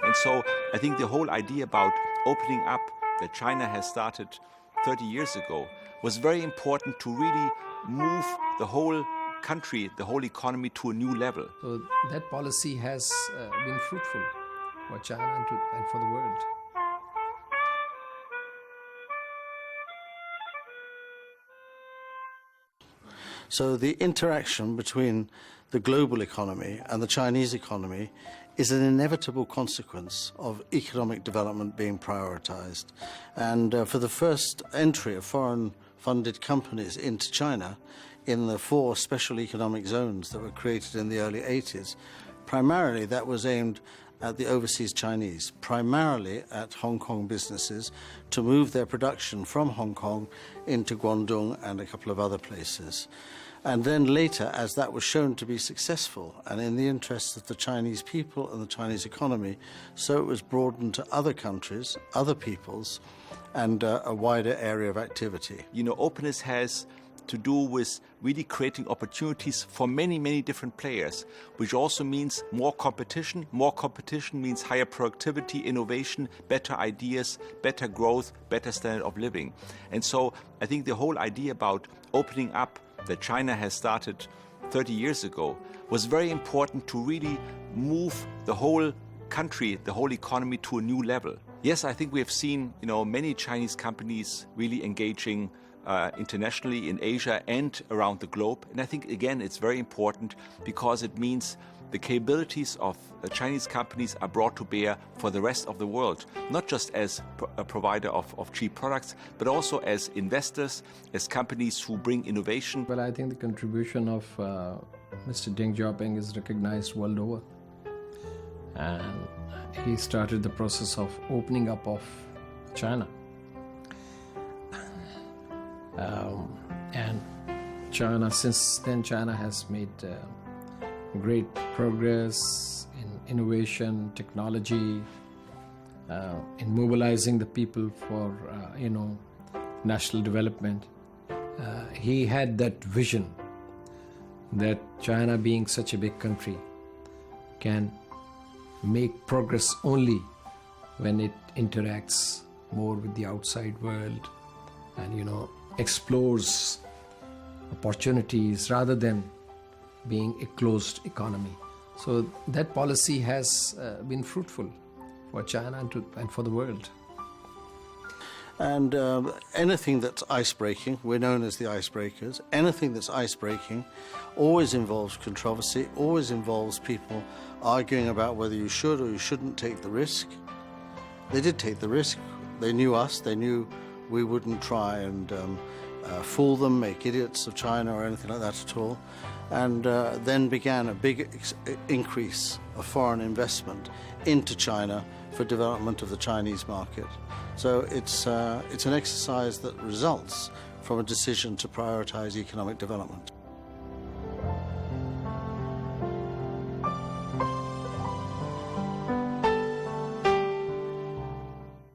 And so I think the whole idea about opening up that China has started 30 years ago was very important to really move the whole country, the whole economy to a new level. So that policy has been fruitful for China and for the world. So the interaction between the global economy and the Chinese economy is an inevitable consequence of economic development being prioritized. And for the first entry of foreign-funded companies into China in the 4 special economic zones that were created in the early 80s, primarily that was aimed at the overseas Chinese, primarily at Hong Kong businesses to move their production from Hong Kong into Guangdong and a couple of other places. And then later, as that was shown to be successful and in the interests of the Chinese people and the Chinese economy, so it was broadened to other countries, other peoples, and a wider area of activity. You know, openness has to do with really creating opportunities for many, many different players, which also means more competition. More competition means higher productivity, innovation, better ideas, better growth, better standard of living. And so I think the whole idea about opening up that China has started 30 years ago was very important to really move the whole country, the whole economy to a new level. Yes, I think we have seen, many Chinese companies really engaging internationally in Asia and around the globe. And I think, again, it's very important because it means the capabilities of Chinese companies are brought to bear for the rest of the world, not just as a provider of cheap products, but also as investors, as companies who bring innovation. Well, I think the contribution of Mr. Deng Xiaoping is recognized world over. And he started the process of opening up of China. And China, since then, China has made great progress in innovation, technology, in mobilizing the people for, national development. He had that vision that China, being such a big country, can make progress only when it interacts more with the outside world and, explores opportunities rather than being a closed economy. So that policy has been fruitful for China and for the world. And anything that's ice-breaking, we're known as the icebreakers, anything that's ice-breaking always involves controversy, always involves people arguing about whether you should or you shouldn't take the risk. They did take the risk. They knew us. They knew we wouldn't try and fool them, make idiots of China or anything like that at all. And then began a big increase of foreign investment into China for development of the Chinese market. So it's an exercise that results from a decision to prioritize economic development.